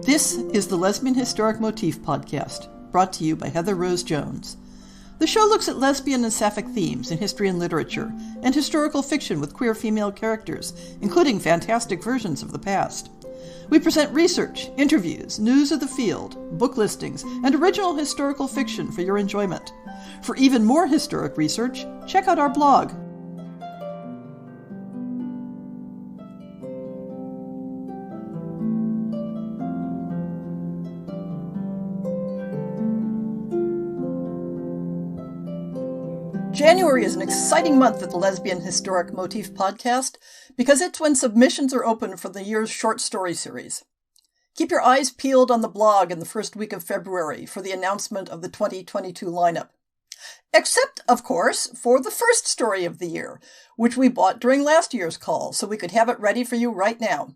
This is the Lesbian Historic Motif Podcast, brought to you by Heather Rose Jones. The show looks at lesbian and sapphic themes in history and literature, and historical fiction with queer female characters, including fantastic versions of the past. We present research, interviews, news of the field, book listings, and original historical fiction for your enjoyment. For even more historic research, check out our blog. January is an exciting month at the Lesbian Historic Motif Podcast because it's when submissions are open for the year's short story series. Keep your eyes peeled on the blog in the first week of February for the announcement of the 2022 lineup. Except, of course, for the first story of the year, which we bought during last year's call, so we could have it ready for you right now.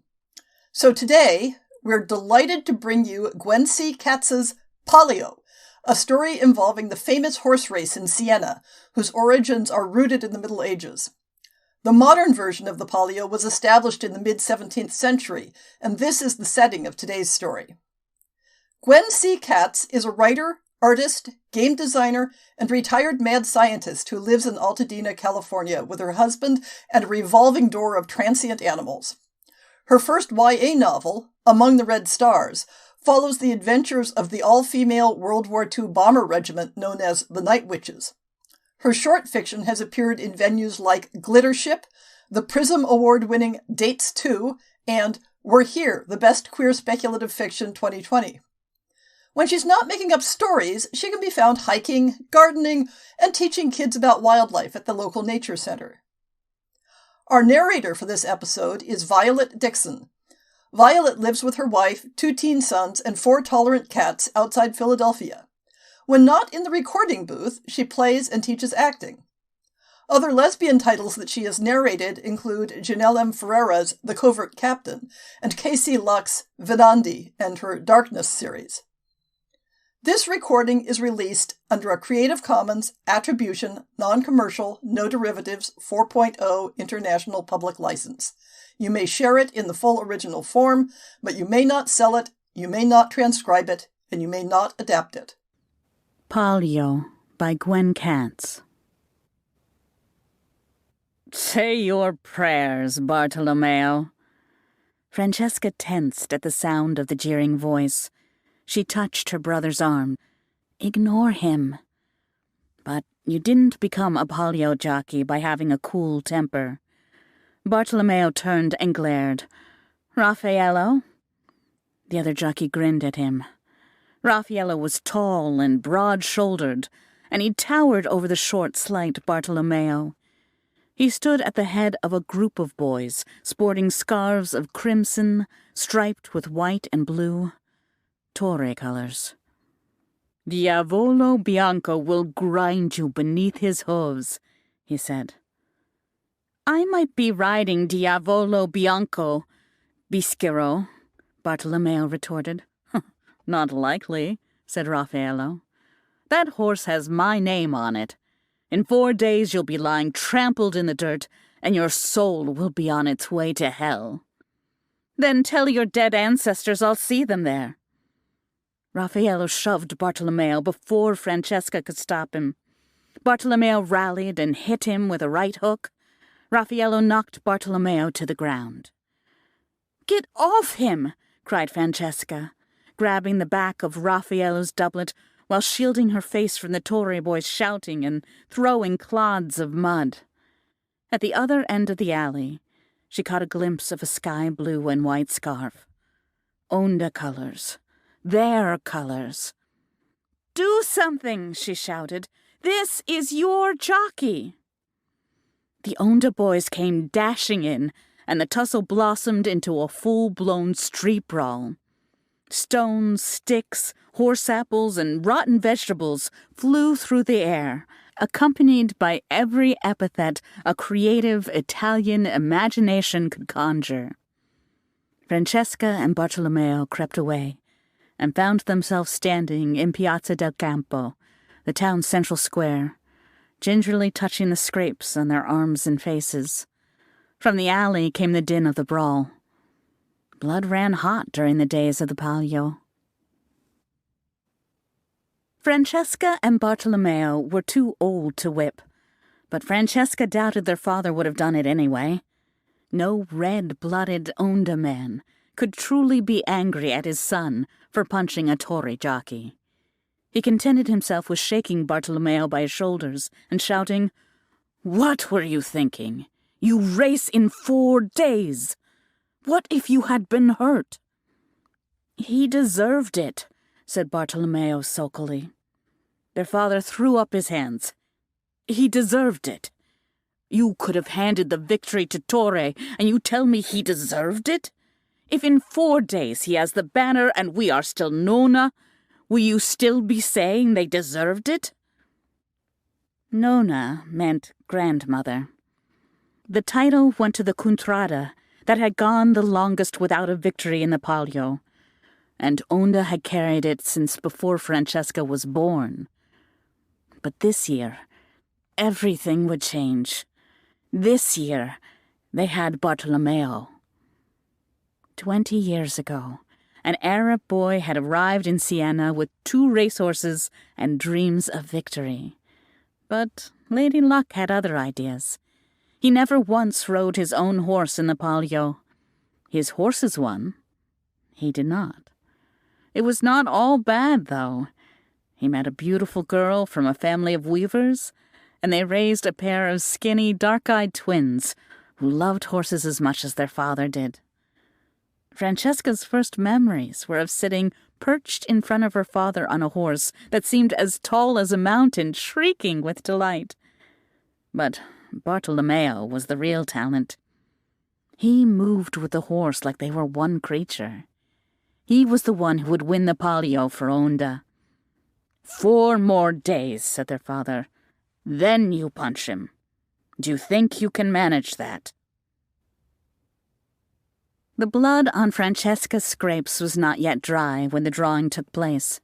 So today, we're delighted to bring you Gwen Katz's Palio, a story involving the famous horse race in Siena, whose origins are rooted in the Middle Ages. The modern version of the Palio was established in the mid-17th century, and this is the setting of today's story. Gwen Katz is a writer, artist, game designer, and retired mad scientist who lives in Altadena, California, with her husband and a revolving door of transient animals. Her first YA novel, Among the Red Stars, follows the adventures of the all-female World War II bomber regiment known as the Night Witches. Her short fiction has appeared in venues like Glitter Ship, the Prism Award-winning Dates 2, and We're Here, the Best Queer Speculative Fiction 2020. When she's not making up stories, she can be found hiking, gardening, and teaching kids about wildlife at the local nature center. Our narrator for this episode is Violet Dixon. Violet lives with her wife, 2 teen sons, and 4 tolerant cats outside Philadelphia. When not in the recording booth, she plays and teaches acting. Other lesbian titles that she has narrated include Janelle M. Ferreira's The Covert Captain and Casey Luck's Vedandi and her Darkness series. This recording is released under a Creative Commons Attribution, Non-Commercial, No Derivatives 4.0 International Public License. You may share it in the full original form, but you may not sell it, you may not transcribe it, and you may not adapt it. Palio by Gwen Katz. Say your prayers, Bartolomeo. Francesca tensed at the sound of the jeering voice. She touched her brother's arm. Ignore him. But you didn't become a Palio jockey by having a cool temper. Bartolomeo turned and glared. Raffaello? The other jockey grinned at him. Raffaello was tall and broad-shouldered, and he towered over the short, slight Bartolomeo. He stood at the head of a group of boys, sporting scarves of crimson, striped with white and blue. Torre colors. Diavolo Bianco will grind you beneath his hooves, he said. I might be riding Diavolo Bianco, Bischero, Bartolomeo retorted. Not likely, said Raffaello. That horse has my name on it. In 4 days you'll be lying trampled in the dirt, and your soul will be on its way to hell. Then tell your dead ancestors I'll see them there. Raffaello shoved Bartolomeo before Francesca could stop him. Bartolomeo rallied and hit him with a right hook. Raffaello knocked Bartolomeo to the ground. Get off him, cried Francesca, grabbing the back of Raffaello's doublet while shielding her face from the Torre boys shouting and throwing clods of mud. At the other end of the alley, she caught a glimpse of a sky blue and white scarf. Onda colors. Their colors. Do something, she shouted. This is your jockey. The Onda boys came dashing in, and the tussle blossomed into a full-blown street brawl. Stones, sticks, horse apples, and rotten vegetables flew through the air, accompanied by every epithet a creative Italian imagination could conjure. Francesca and Bartolomeo crept away and found themselves standing in Piazza del Campo, the town's central square, gingerly touching the scrapes on their arms and faces. From the alley came the din of the brawl. Blood ran hot during the days of the Palio. Francesca and Bartolomeo were too old to whip, but Francesca doubted their father would have done it anyway. No red-blooded Onda man could truly be angry at his son for punching a Torre jockey. He contented himself with shaking Bartolomeo by his shoulders and shouting, "What were you thinking? You race in 4 days! What if you had been hurt?" "He deserved it," said Bartolomeo sulkily. Their father threw up his hands. "He deserved it. You could have handed the victory to Torre, and you tell me he deserved it? If in 4 days he has the banner and we are still Nona, will you still be saying they deserved it?" Nona meant grandmother. The title went to the contrada that had gone the longest without a victory in the Palio, and Onda had carried it since before Francesca was born. But this year, everything would change. This year, they had Bartolomeo. 20 years ago, an Arab boy had arrived in Siena with 2 racehorses and dreams of victory. But Lady Luck had other ideas. He never once rode his own horse in the Palio. His horses won. He did not. It was not all bad, though. He met a beautiful girl from a family of weavers, and they raised a pair of skinny, dark-eyed twins who loved horses as much as their father did. Francesca's first memories were of sitting perched in front of her father on a horse that seemed as tall as a mountain, shrieking with delight. But Bartolomeo was the real talent. He moved with the horse like they were one creature. He was the one who would win the Palio for Onda. 4 more days, said their father. Then you punch him. Do you think you can manage that? The blood on Francesca's scrapes was not yet dry when the drawing took place.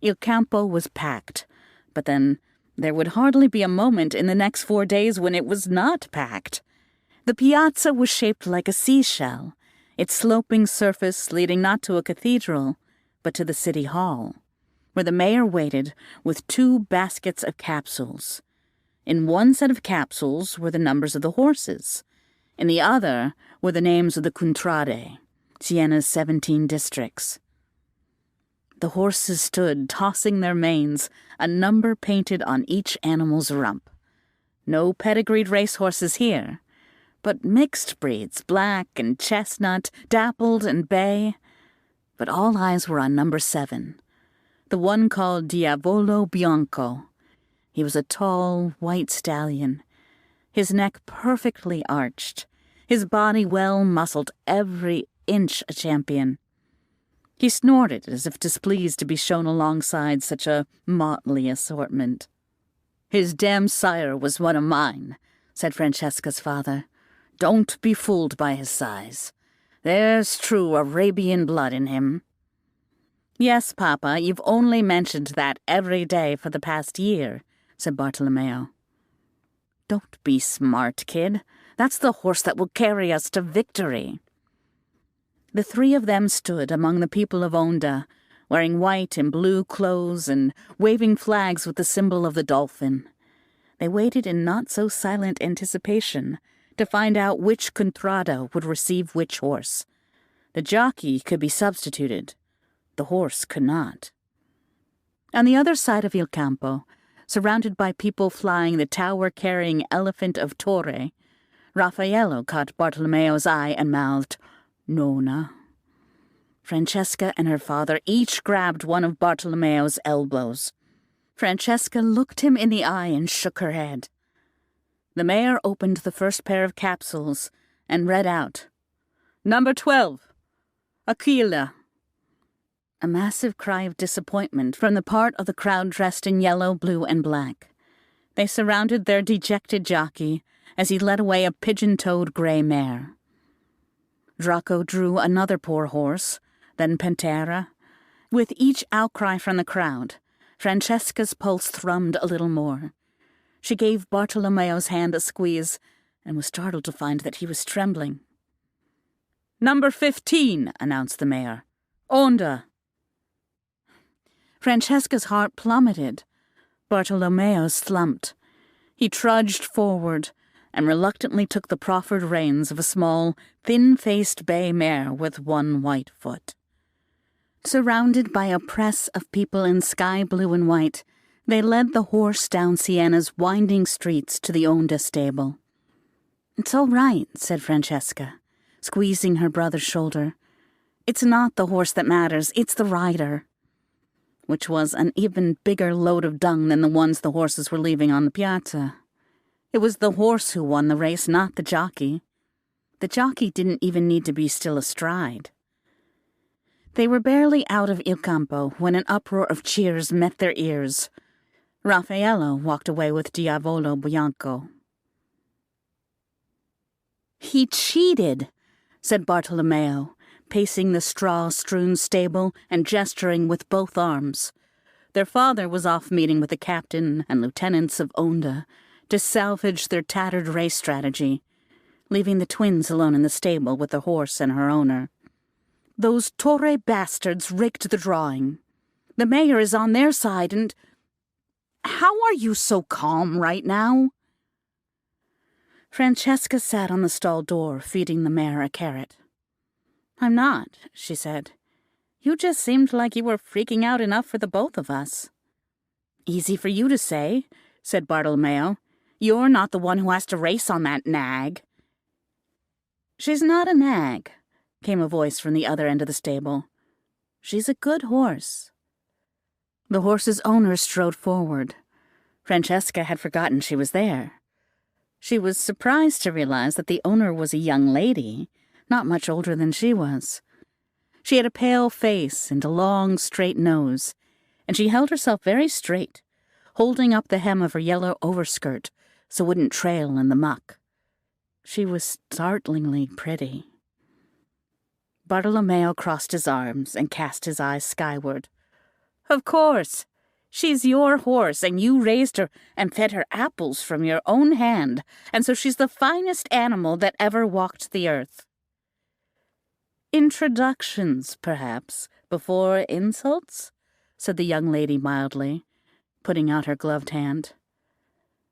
Il Campo was packed, but then there would hardly be a moment in the next 4 days when it was not packed. The piazza was shaped like a seashell, its sloping surface leading not to a cathedral, but to the city hall, where the mayor waited with 2 baskets of capsules. In one set of capsules were the numbers of the horses. In the other were the names of the contrade, Siena's 17 districts. The horses stood, tossing their manes, a number painted on each animal's rump. No pedigreed racehorses here, but mixed breeds, black and chestnut, dappled and bay. But all eyes were on number 7, the one called Diavolo Bianco. He was a tall, white stallion, his neck perfectly arched, his body well muscled, every inch a champion. He snorted as if displeased to be shown alongside such a motley assortment. His damn sire was one of mine, said Francesca's father. Don't be fooled by his size. There's true Arabian blood in him. Yes, Papa, you've only mentioned that every day for the past year, said Bartolomeo. Don't be smart, kid. That's the horse that will carry us to victory. The 3 of them stood among the people of Onda, wearing white and blue clothes and waving flags with the symbol of the dolphin. They waited in not-so-silent anticipation to find out which contrada would receive which horse. The jockey could be substituted. The horse could not. On the other side of Il Campo, surrounded by people flying the tower-carrying elephant of Torre, Raffaello caught Bartolomeo's eye and mouthed, Nona. Francesca and her father each grabbed one of Bartolomeo's elbows. Francesca looked him in the eye and shook her head. The mayor opened the first pair of capsules and read out, Number 12, Aquila. A massive cry of disappointment from the part of the crowd dressed in yellow, blue, and black. They surrounded their dejected jockey as he led away a pigeon-toed gray mare. Draco drew another poor horse, then Pantera. With each outcry from the crowd, Francesca's pulse thrummed a little more. She gave Bartolomeo's hand a squeeze and was startled to find that he was trembling. "Number 15, announced the mayor. "Onda." Francesca's heart plummeted. Bartolomeo slumped. He trudged forward and reluctantly took the proffered reins of a small, thin-faced bay mare with one white foot. Surrounded by a press of people in sky blue and white, they led the horse down Sienna's winding streets to the Onda stable. "It's all right," said Francesca, squeezing her brother's shoulder. "It's not the horse that matters, it's the rider." Which was an even bigger load of dung than the ones the horses were leaving on the piazza. It was the horse who won the race, not the jockey. The jockey didn't even need to be still astride. They were barely out of Il Campo when an uproar of cheers met their ears. Raffaello walked away with Diavolo Bianco. "He cheated," said Bartolomeo, pacing the straw-strewn stable and gesturing with both arms. Their father was off meeting with the captain and lieutenants of Onda to salvage their tattered race strategy, leaving the twins alone in the stable with the horse and her owner. "Those Torre bastards rigged the drawing. The mayor is on their side and... How are you so calm right now?" Francesca sat on the stall door, feeding the mare a carrot. "I'm not," she said. "You just seemed like you were freaking out enough for the both of us." "Easy for you to say," said Bartolomeo. "You're not the one who has to race on that nag." "She's not a nag," came a voice from the other end of the stable. "She's a good horse." The horse's owner strode forward. Francesca had forgotten she was there. She was surprised to realize that the owner was a young lady, not much older than she was. She had a pale face and a long, straight nose, and she held herself very straight, holding up the hem of her yellow overskirt so it wouldn't trail in the muck. She was startlingly pretty. Bartolomeo crossed his arms and cast his eyes skyward. "Of course. She's your horse, and you raised her and fed her apples from your own hand, and so she's the finest animal that ever walked the earth." "Introductions, perhaps, before insults?" said the young lady mildly, putting out her gloved hand.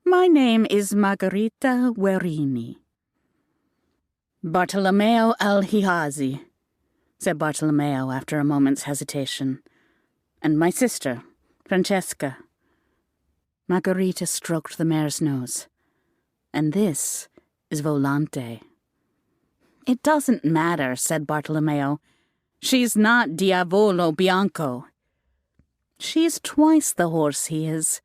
"My name is Margherita Guerini." "Bartolomeo Alhihazi," said Bartolomeo after a moment's hesitation. "And my sister, Francesca." Margherita stroked the mare's nose. "And this is Volante." "It doesn't matter," said Bartolomeo. "She's not Diavolo Bianco." "She's twice the horse he is.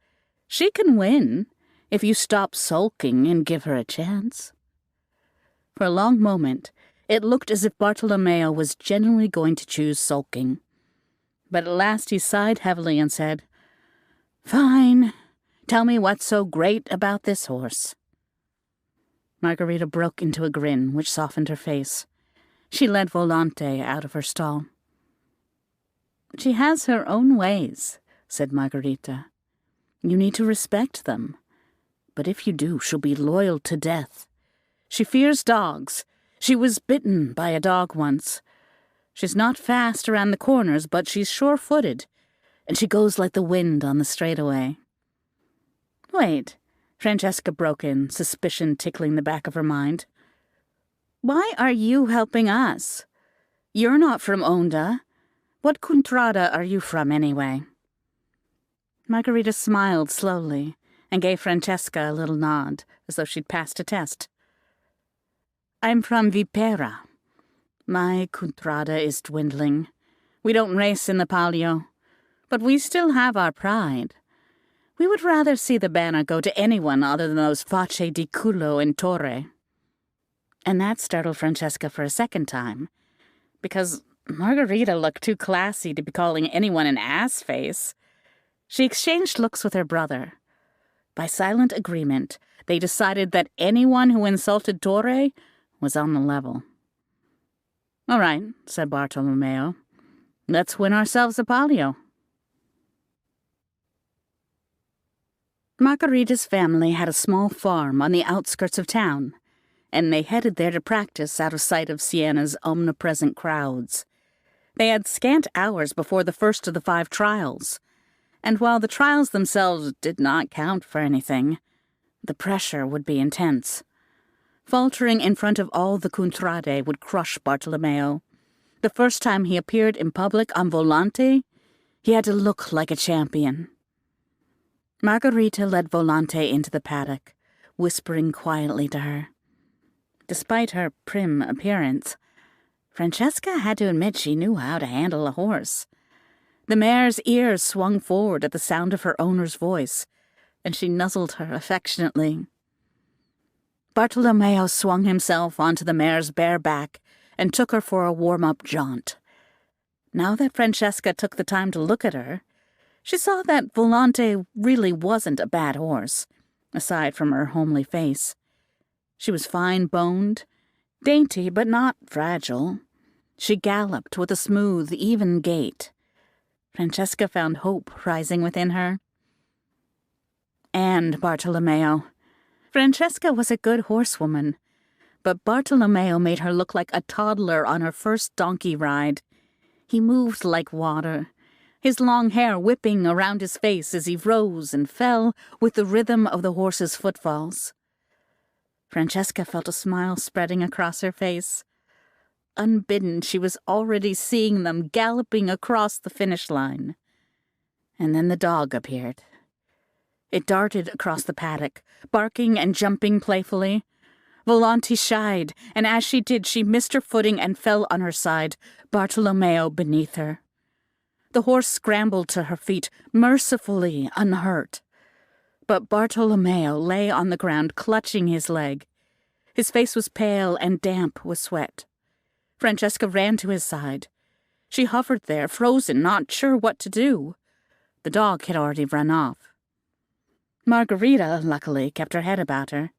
She can win, if you stop sulking and give her a chance." For a long moment, it looked as if Bartolomeo was genuinely going to choose sulking. But at last he sighed heavily and said, "Fine. Tell me what's so great about this horse." Margherita broke into a grin, which softened her face. She led Volante out of her stall. "She has her own ways," said Margherita. "You need to respect them. But if you do, she'll be loyal to death. She fears dogs. She was bitten by a dog once. She's not fast around the corners, but she's sure-footed, and she goes like the wind on the straightaway." "Wait," Francesca broke in, suspicion tickling the back of her mind. "Why are you helping us? You're not from Onda. What contrada are you from, anyway?" Margherita smiled slowly and gave Francesca a little nod, as though she'd passed a test. "I'm from Vipera. My contrada is dwindling. We don't race in the Palio, but we still have our pride. We would rather see the banner go to anyone other than those Face di Culo and Torre." And that startled Francesca for a second time, because Margherita looked too classy to be calling anyone an ass-face. She exchanged looks with her brother. By silent agreement, they decided that anyone who insulted Torre was on the level. "All right," said Bartolomeo. "Let's win ourselves a Palio." Margherita's family had a small farm on the outskirts of town, and they headed there to practice out of sight of Sienna's omnipresent crowds. They had scant hours before the first of the 5 trials, and while the trials themselves did not count for anything, the pressure would be intense. Faltering in front of all the contrade would crush Bartolomeo. The first time he appeared in public on Volante, he had to look like a champion. Margarita led Volante into the paddock, whispering quietly to her. Despite her prim appearance, Francesca had to admit she knew how to handle a horse. The mare's ears swung forward at the sound of her owner's voice, and she nuzzled her affectionately. Bartolomeo swung himself onto the mare's bare back and took her for a warm-up jaunt. Now that Francesca took the time to look at her, she saw that Volante really wasn't a bad horse, aside from her homely face. She was fine-boned, dainty but not fragile. She galloped with a smooth, even gait. Francesca found hope rising within her. And Bartolomeo. Francesca was a good horsewoman, but Bartolomeo made her look like a toddler on her first donkey ride. He moved like water, his long hair whipping around his face as he rose and fell with the rhythm of the horse's footfalls. Francesca felt a smile spreading across her face. Unbidden, she was already seeing them galloping across the finish line. And then the dog appeared. It darted across the paddock, barking and jumping playfully. Volante shied, and as she did, she missed her footing and fell on her side, Bartolomeo beneath her. The horse scrambled to her feet, mercifully unhurt. But Bartolomeo lay on the ground, clutching his leg. His face was pale and damp with sweat. Francesca ran to his side. She hovered there, frozen, not sure what to do. The dog had already run off. Margarita, luckily, kept her head about her.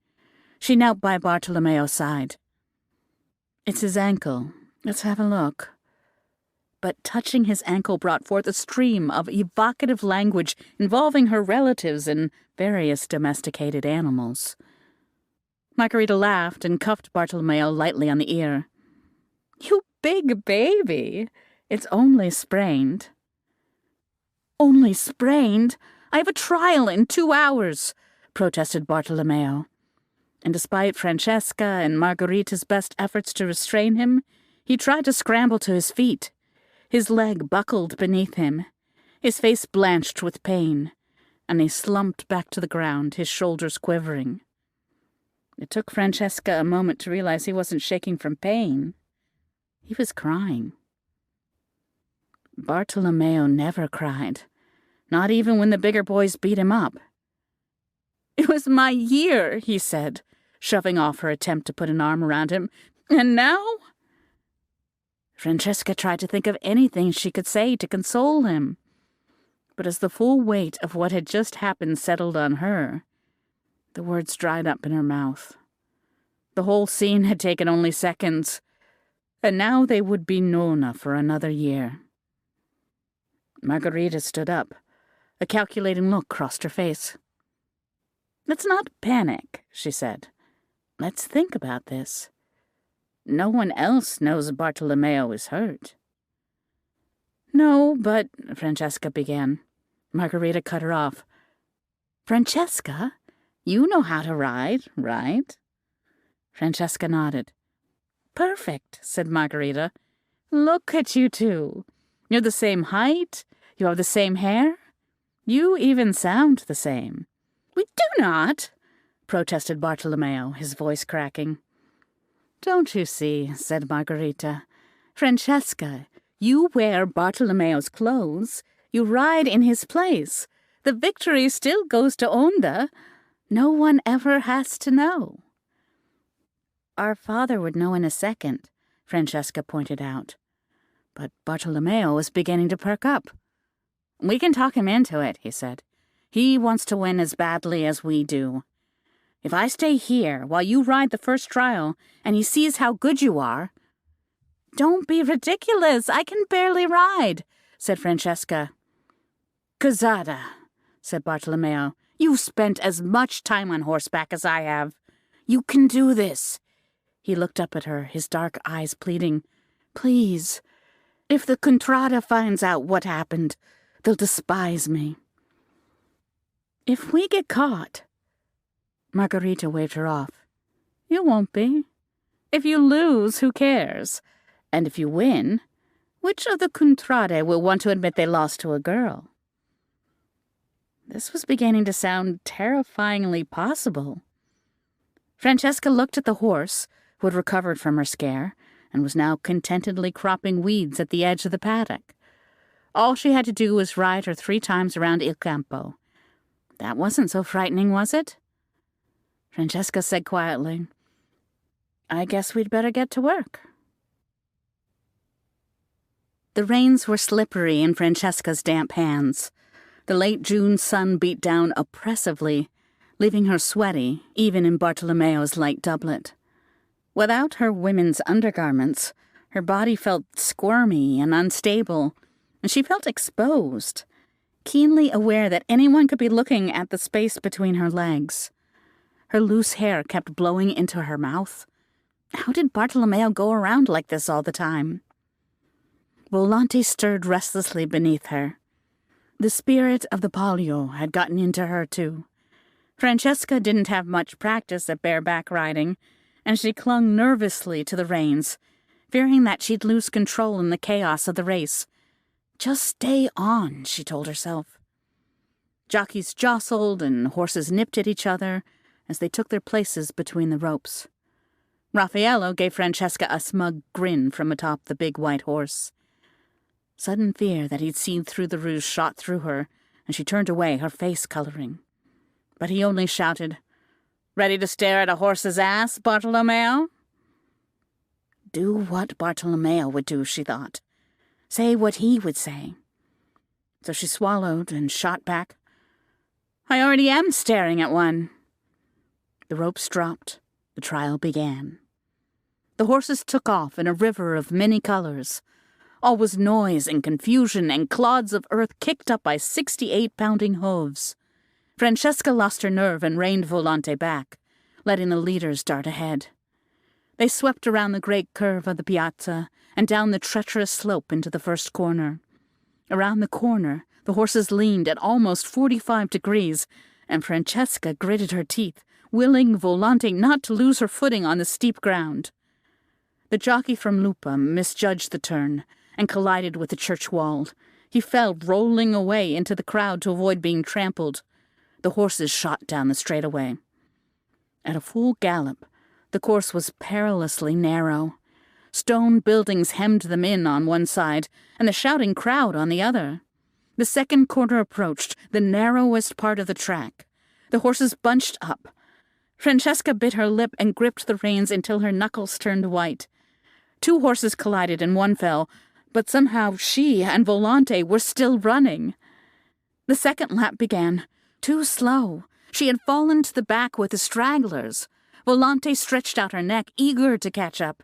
She knelt by Bartolomeo's side. "It's his ankle. Let's have a look." But touching his ankle brought forth a stream of evocative language involving her relatives and various domesticated animals. Margarita laughed and cuffed Bartolomeo lightly on the ear. "You big baby! It's only sprained." "Only sprained? I have a trial in 2 hours," protested Bartolomeo. And despite Francesca and Margarita's best efforts to restrain him, he tried to scramble to his feet. His leg buckled beneath him. His face blanched with pain, and he slumped back to the ground, his shoulders quivering. It took Francesca a moment to realize he wasn't shaking from pain. He was crying. Bartolomeo never cried, not even when the bigger boys beat him up. "It was my year," he said, shoving off her attempt to put an arm around him. "And now?" Francesca tried to think of anything she could say to console him. But as the full weight of what had just happened settled on her, the words dried up in her mouth. The whole scene had taken only seconds, and now they would be Nona for another year. Margarita stood up. A calculating look crossed her face. "Let's not panic," she said. "Let's think about this. No one else knows Bartolomeo is hurt." "No, but—" Francesca began. Margarita cut her off. "Francesca, you know how to ride, right?" Francesca nodded. "Perfect," said Margarita. "Look at you two. You're the same height. You have the same hair. You even sound the same." "We do not," protested Bartolomeo, his voice cracking. "Don't you see," said Margarita. "Francesca, you wear Bartolomeo's clothes. You ride in his place. The victory still goes to Onda. No one ever has to know." "Our father would know in a second," Francesca pointed out. But Bartolomeo was beginning to perk up. "We can talk him into it," he said. "He wants to win as badly as we do. If I stay here while you ride the first trial and he sees how good you are—" "Don't be ridiculous. I can barely ride," said Francesca. "Cazada," said Bartolomeo. "You've spent as much time on horseback as I have. You can do this. He looked up at her, his dark eyes pleading, "Please, if the Contrada finds out what happened, they'll despise me." "If we get caught—" Margarita waved her off. "You won't be. If you lose, who cares? And if you win, which of the Contrade will want to admit they lost to a girl?" This was beginning to sound terrifyingly possible. Francesca looked at the horse, who had recovered from her scare, and was now contentedly cropping weeds at the edge of the paddock. All she had to do was ride her 3 times around Il Campo. That wasn't so frightening, was it? Francesca said quietly, "I guess we'd better get to work." The reins were slippery in Francesca's damp hands. The late June sun beat down oppressively, leaving her sweaty, even in Bartolomeo's light doublet. Without her women's undergarments, her body felt squirmy and unstable, and she felt exposed, keenly aware that anyone could be looking at the space between her legs. Her loose hair kept blowing into her mouth. How did Bartolomeo go around like this all the time? Volante stirred restlessly beneath her. The spirit of the Palio had gotten into her, too. Francesca didn't have much practice at bareback riding, and she clung nervously to the reins, fearing that she'd lose control in the chaos of the race. Just stay on, she told herself. Jockeys jostled and horses nipped at each other as they took their places between the ropes. Raffaello gave Francesca a smug grin from atop the big white horse. Sudden fear that he'd seen through the ruse shot through her, and she turned away, her face coloring. But he only shouted, "Ready to stare at a horse's ass, Bartolomeo?" Do what Bartolomeo would do, she thought. Say what he would say. So she swallowed and shot back. "I already am staring at one." The ropes dropped. The trial began. The horses took off in a river of many colors. All was noise and confusion and clods of earth kicked up by 68 pounding hooves. Francesca lost her nerve and reined Volante back, letting the leaders dart ahead. They swept around the great curve of the piazza and down the treacherous slope into the first corner. Around the corner, the horses leaned at almost 45 degrees, and Francesca gritted her teeth, willing Volante not to lose her footing on the steep ground. The jockey from Lupa misjudged the turn and collided with the church wall. He fell rolling away into the crowd to avoid being trampled. The horses shot down the straightaway. At a full gallop, the course was perilously narrow. Stone buildings hemmed them in on one side, and the shouting crowd on the other. The second corner approached, the narrowest part of the track. The horses bunched up. Francesca bit her lip and gripped the reins until her knuckles turned white. 2 horses collided and one fell, but somehow she and Volante were still running. The second lap began. Too slow. She had fallen to the back with the stragglers. Volante stretched out her neck, eager to catch up.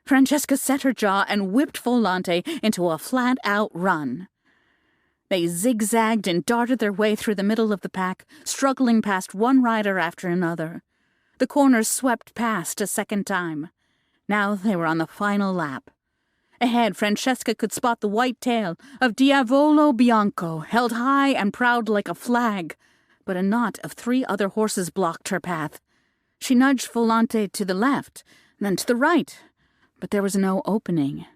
Francesca set her jaw and whipped Volante into a flat-out run. They zigzagged and darted their way through the middle of the pack, struggling past one rider after another. The corners swept past a second time. Now they were on the final lap. Ahead, Francesca could spot the white tail of Diavolo Bianco, held high and proud like a flag, but a knot of 3 other horses blocked her path. She nudged Volante to the left, then to the right, but there was no opening.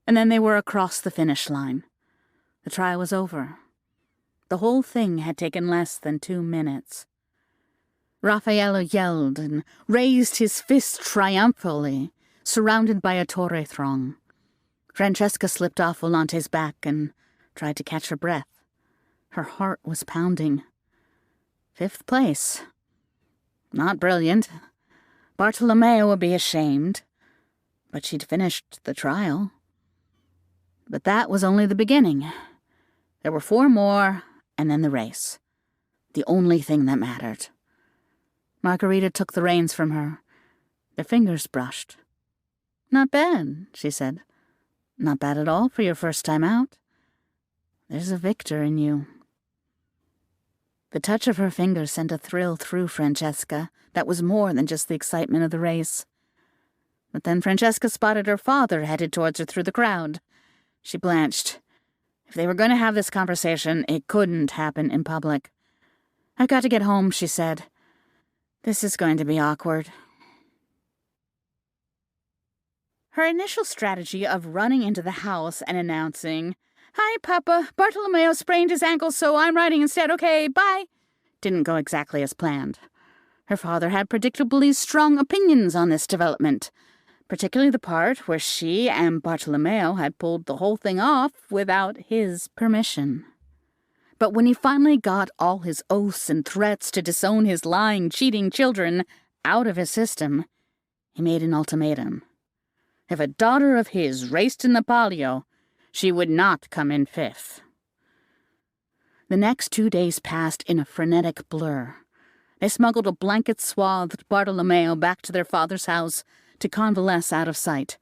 And then they were across the finish line. The trial was over. The whole thing had taken less than 2 minutes. Raffaello yelled and raised his fist triumphantly, surrounded by a Torre throng. Francesca slipped off Volante's back and tried to catch her breath. Her heart was pounding. 5th place. Not brilliant. Bartolomeo would be ashamed. But she'd finished the trial. But that was only the beginning. There were 4 more, and then the race. The only thing that mattered. Margarita took the reins from her. Their fingers brushed. "Not bad," she said. "Not bad at all for your first time out. There's a victor in you." The touch of her fingers sent a thrill through Francesca that was more than just the excitement of the race. But then Francesca spotted her father headed towards her through the crowd. She blanched. If they were going to have this conversation, it couldn't happen in public. "I've got to get home," she said. "This is going to be awkward." Her initial strategy of running into the house and announcing, "Hi, Papa, Bartolomeo sprained his ankle, so I'm riding instead. Okay, bye," didn't go exactly as planned. Her father had predictably strong opinions on this development, particularly the part where she and Bartolomeo had pulled the whole thing off without his permission. But when he finally got all his oaths and threats to disown his lying, cheating children out of his system, he made an ultimatum. If a daughter of his raced in the Palio, she would not come in fifth. The next 2 days passed in a frenetic blur. They smuggled a blanket-swathed Bartolomeo back to their father's house to convalesce out of sight.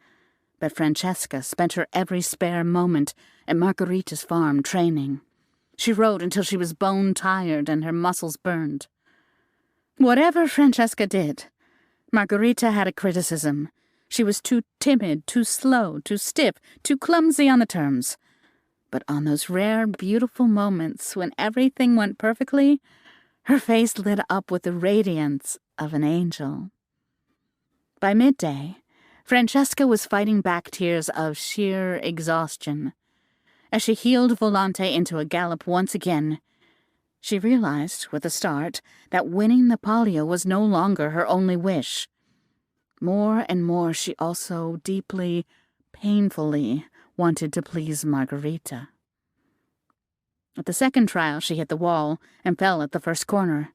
But Francesca spent her every spare moment at Margherita's farm training. She rode until she was bone-tired and her muscles burned. Whatever Francesca did, Margherita had a criticism. She was too timid, too slow, too stiff, too clumsy on the terms. But on those rare, beautiful moments when everything went perfectly, her face lit up with the radiance of an angel. By midday, Francesca was fighting back tears of sheer exhaustion. As she heeled Volante into a gallop once again, she realized, with a start, that winning the Palio was no longer her only wish. More and more she also deeply, painfully wanted to please Margherita. At the second trial, she hit the wall and fell at the first corner.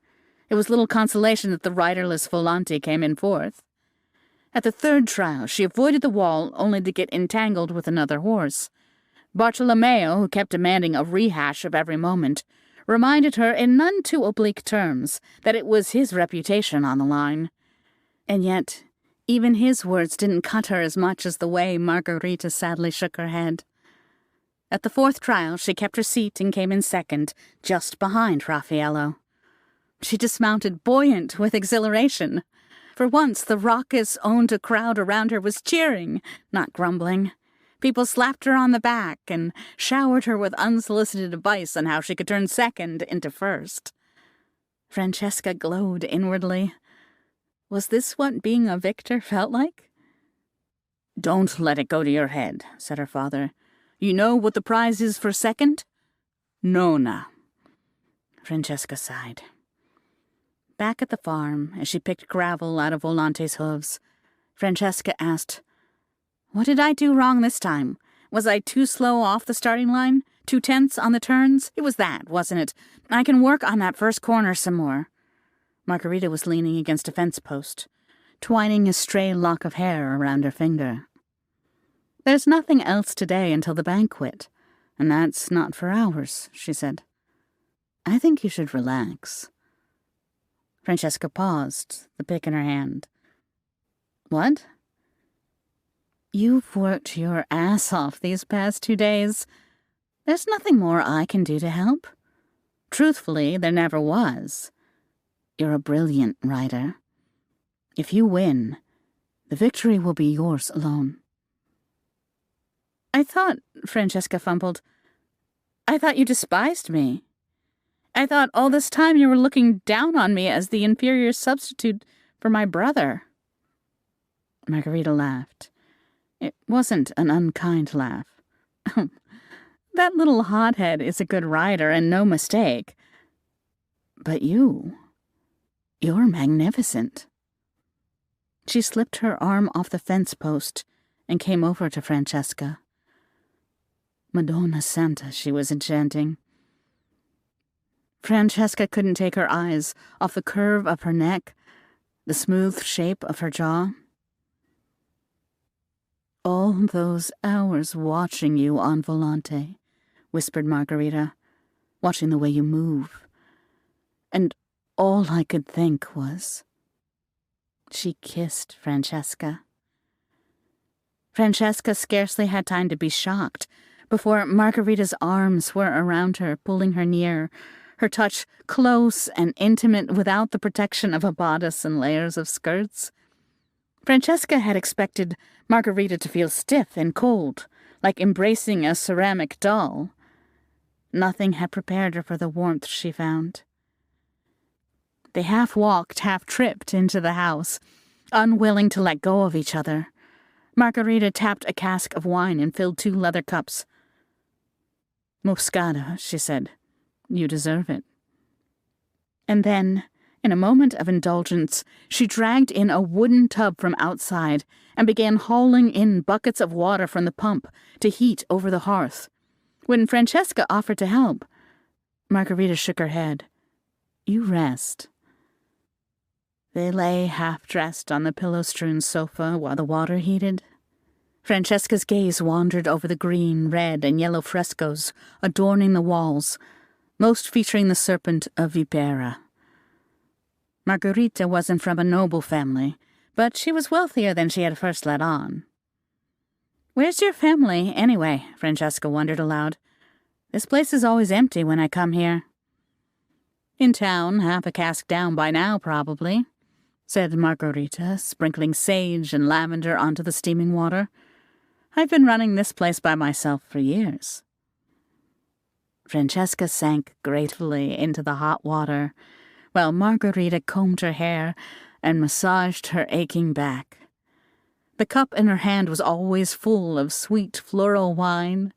It was little consolation that the riderless Volante came in fourth. At the third trial, she avoided the wall only to get entangled with another horse. Bartolomeo, who kept demanding a rehash of every moment, reminded her in none too oblique terms that it was his reputation on the line. And yet, even his words didn't cut her as much as the way Margherita sadly shook her head. At the fourth trial, she kept her seat and came in second, just behind Raffaello. She dismounted buoyant with exhilaration. For once, the raucous, owned crowd around her was cheering, not grumbling. People slapped her on the back and showered her with unsolicited advice on how she could turn second into first. Francesca glowed inwardly. Was this what being a victor felt like? "Don't let it go to your head," said her father. "You know what the prize is for second? Nona." Francesca sighed. Back at the farm, as she picked gravel out of Volante's hooves, Francesca asked, "What did I do wrong this time? Was I too slow off the starting line? Too tense on the turns? It was that, wasn't it? I can work on that first corner some more." Margherita was leaning against a fence post, twining a stray lock of hair around her finger. "There's nothing else today until the banquet, and that's not for hours," she said. "I think you should relax." Francesca paused, the pick in her hand. "What?" "You've worked your ass off these past 2 days. There's nothing more I can do to help. Truthfully, there never was. You're a brilliant rider. If you win, the victory will be yours alone." "I thought," Francesca fumbled, "I thought you despised me. I thought all this time you were looking down on me as the inferior substitute for my brother." Margherita laughed. It wasn't an unkind laugh. "That little hothead is a good rider and no mistake. But you're magnificent." She slipped her arm off the fence post and came over to Francesca. "Madonna Santa," she was enchanting. Francesca couldn't take her eyes off the curve of her neck, the smooth shape of her jaw. "All those hours watching you on Volante," whispered Margherita, "watching the way you move. And all I could think was..." She kissed Francesca. Francesca scarcely had time to be shocked before Margherita's arms were around her, pulling her near, her touch close and intimate without the protection of a bodice and layers of skirts. Francesca had expected Margarita to feel stiff and cold, like embracing a ceramic doll. Nothing had prepared her for the warmth she found. They half-walked, half-tripped into the house, unwilling to let go of each other. Margarita tapped a cask of wine and filled 2 leather cups. "Moscata," she said. "You deserve it." And then, in a moment of indulgence, she dragged in a wooden tub from outside and began hauling in buckets of water from the pump to heat over the hearth. When Francesca offered to help, Margarita shook her head. "You rest." They lay half-dressed on the pillow-strewn sofa while the water heated. Francesca's gaze wandered over the green, red, and yellow frescoes adorning the walls, most featuring the serpent of Vipera. Margarita wasn't from a noble family, but she was wealthier than she had first let on. "Where's your family, anyway?" Francesca wondered aloud. "This place is always empty when I come here." "In town, half a cask down by now, probably," said Margarita, sprinkling sage and lavender onto the steaming water. "I've been running this place by myself for years." Francesca sank gratefully into the hot water, while Margarita combed her hair and massaged her aching back. The cup in her hand was always full of sweet floral wine.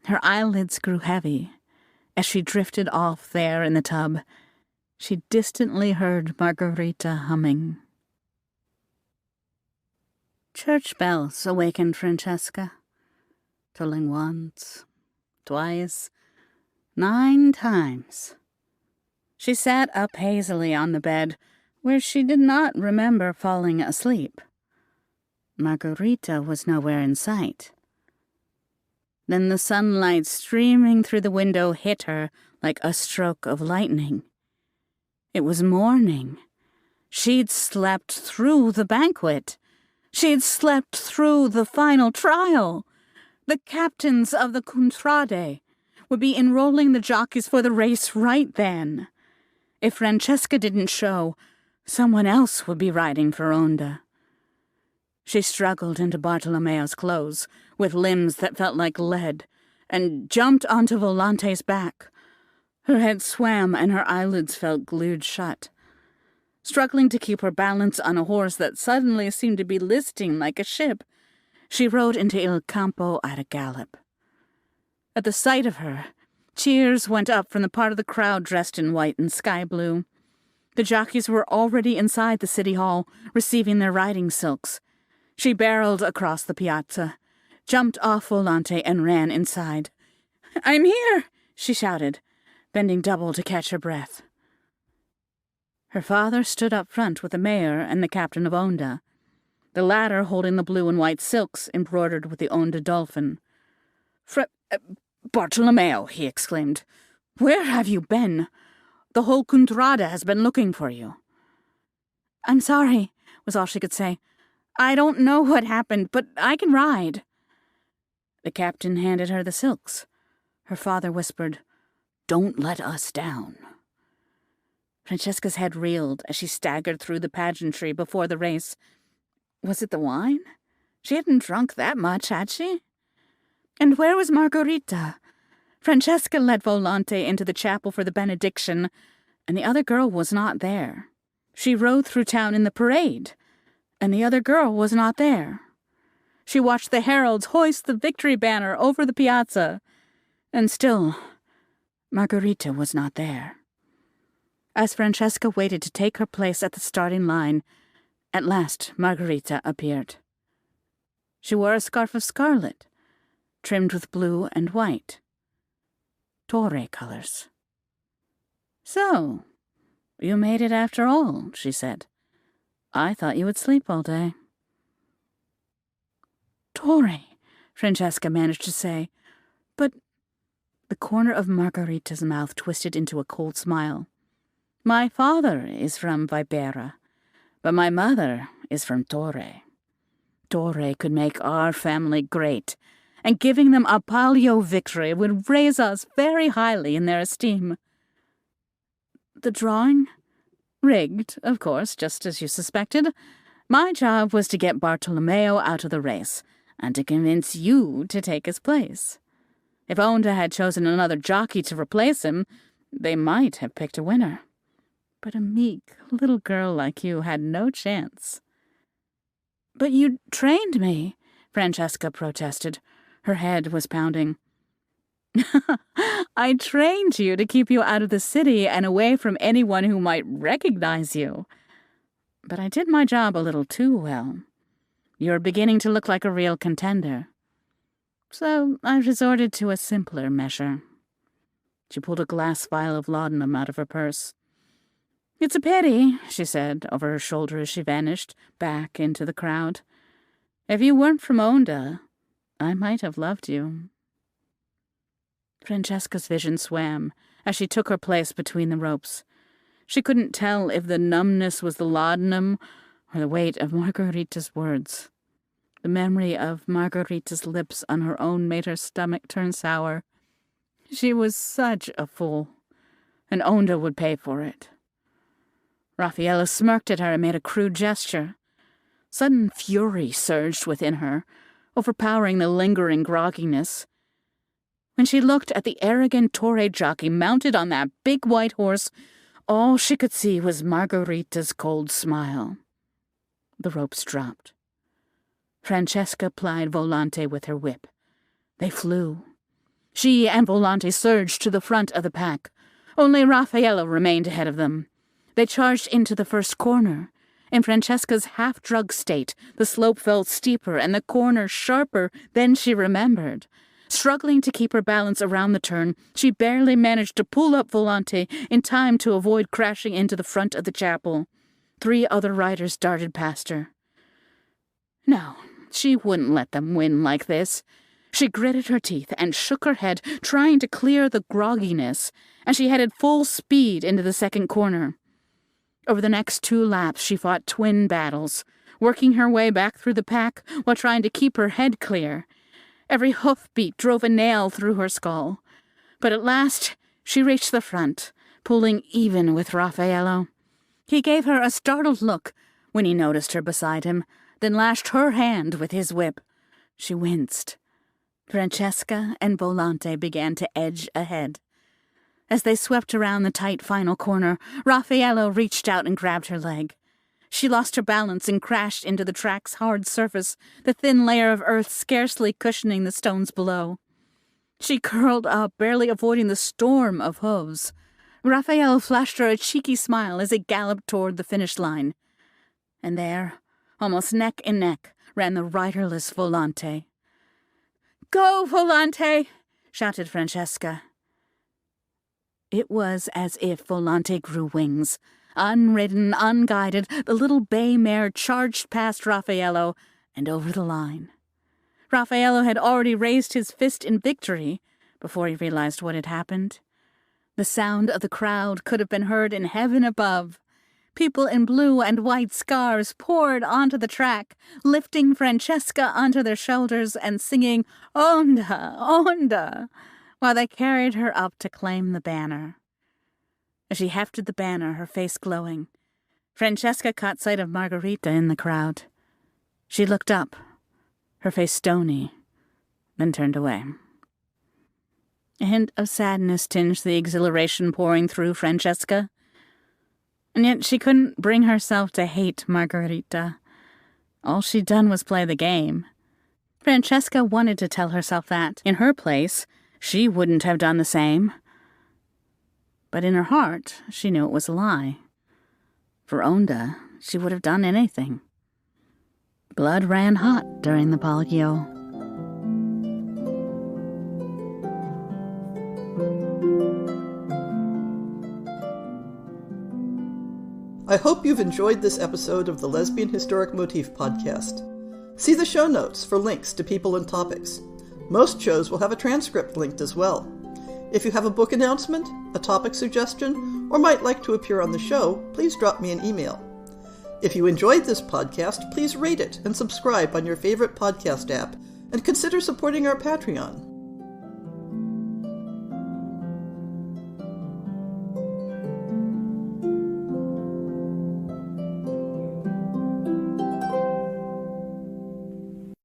Her eyelids grew heavy. As she drifted off there in the tub, she distantly heard Margarita humming. Church bells awakened Francesca, tolling once, twice, 9 times. She sat up hazily on the bed, where she did not remember falling asleep. Margarita was nowhere in sight. Then the sunlight streaming through the window hit her like a stroke of lightning. It was morning. She'd slept through the banquet. She'd slept through the final trial. The captains of the Contrade would be enrolling the jockeys for the race right then. If Francesca didn't show, someone else would be riding for Onda. She struggled into Bartolomeo's clothes, with limbs that felt like lead, and jumped onto Volante's back. Her head swam and her eyelids felt glued shut. Struggling to keep her balance on a horse that suddenly seemed to be listing like a ship, she rode into Il Campo at a gallop. At the sight of her, cheers went up from the part of the crowd dressed in white and sky blue. The jockeys were already inside the city hall, receiving their riding silks. She barreled across the piazza, jumped off Volante, and ran inside. "I'm here!" she shouted, bending double to catch her breath. Her father stood up front with the mayor and the captain of Onda, the latter holding the blue and white silks embroidered with the Onda dolphin. "Bartolomeo," he exclaimed, "where have you been? The whole Contrada has been looking for you." "I'm sorry," was all she could say. "I don't know what happened, but I can ride." The captain handed her the silks. Her father whispered, "Don't let us down." Francesca's head reeled as she staggered through the pageantry before the race. Was it the wine? She hadn't drunk that much, had she? And where was Margarita? Francesca led Volante into the chapel for the benediction, and the other girl was not there. She rode through town in the parade, and the other girl was not there. She watched the heralds hoist the victory banner over the piazza, and still, Margarita was not there. As Francesca waited to take her place at the starting line, at last Margarita appeared. She wore a scarf of scarlet, trimmed with blue and white. Torre colors. "So, you made it after all," she said. "I thought you would sleep all day." "Torre," Francesca managed to say, "but—" The corner of Margarita's mouth twisted into a cold smile. "My father is from Vipera, but my mother is from Torre. Torre could make our family great, and giving them a Palio victory would raise us very highly in their esteem." "The drawing? Rigged, of course, just as you suspected. My job was to get Bartolomeo out of the race and to convince you to take his place. If Onda had chosen another jockey to replace him, they might have picked a winner. But a meek little girl like you had no chance. But you trained me, Francesca protested. Her head was pounding. I trained you to keep you out of the city and away from anyone who might recognize you. But I did my job a little too well. You're beginning to look like a real contender. So I resorted to a simpler measure. She pulled a glass vial of laudanum out of her purse. It's a pity, she said over her shoulder as she vanished back into the crowd. If you weren't from Onda, I might have loved you. Francesca's vision swam as she took her place between the ropes. She couldn't tell if the numbness was the laudanum or the weight of Margarita's words. The memory of Margarita's lips on her own made her stomach turn sour. She was such a fool, and Onda would pay for it. Raffaella smirked at her and made a crude gesture. Sudden fury surged within her, overpowering the lingering grogginess. When she looked at the arrogant Torre jockey mounted on that big white horse, all she could see was Margarita's cold smile. The ropes dropped. Francesca plied Volante with her whip. They flew. She and Volante surged to the front of the pack. Only Raffaella remained ahead of them. They charged into the first corner. In Francesca's half-drug state, the slope fell steeper and the corner sharper than she remembered. Struggling to keep her balance around the turn, she barely managed to pull up Volante in time to avoid crashing into the front of the chapel. 3 other riders darted past her. No, she wouldn't let them win like this. She gritted her teeth and shook her head, trying to clear the grogginess, and she headed full speed into the second corner. Over the next 2 laps, she fought twin battles, working her way back through the pack while trying to keep her head clear. Every hoofbeat drove a nail through her skull. But at last, she reached the front, pulling even with Raffaello. He gave her a startled look when he noticed her beside him, then lashed her hand with his whip. She winced. Francesca and Volante began to edge ahead. As they swept around the tight final corner, Raffaello reached out and grabbed her leg. She lost her balance and crashed into the track's hard surface, the thin layer of earth scarcely cushioning the stones below. She curled up, barely avoiding the storm of hooves. Raffaello flashed her a cheeky smile as he galloped toward the finish line. And there, almost neck and neck, ran the riderless Volante. "Go, Volante!" shouted Francesca. It was as if Volante grew wings. Unridden, unguided, the little bay mare charged past Raffaello and over the line. Raffaello had already raised his fist in victory before he realized what had happened. The sound of the crowd could have been heard in heaven above. People in blue and white scarves poured onto the track, lifting Francesca onto their shoulders and singing, "Onda, Onda," while they carried her up to claim the banner. As she hefted the banner, her face glowing, Francesca caught sight of Margarita in the crowd. She looked up, her face stony, then turned away. A hint of sadness tinged the exhilaration pouring through Francesca. And yet she couldn't bring herself to hate Margarita. All she'd done was play the game. Francesca wanted to tell herself that, in her place, she wouldn't have done the same. But in her heart, she knew it was a lie. For Onda, she would have done anything. Blood ran hot during the Palio. I hope you've enjoyed this episode of the Lesbian Historic Motif Podcast. See the show notes for links to people and topics. Most shows will have a transcript linked as well. If you have a book announcement, a topic suggestion, or might like to appear on the show, please drop me an email. If you enjoyed this podcast, please rate it and subscribe on your favorite podcast app, and consider supporting our Patreon.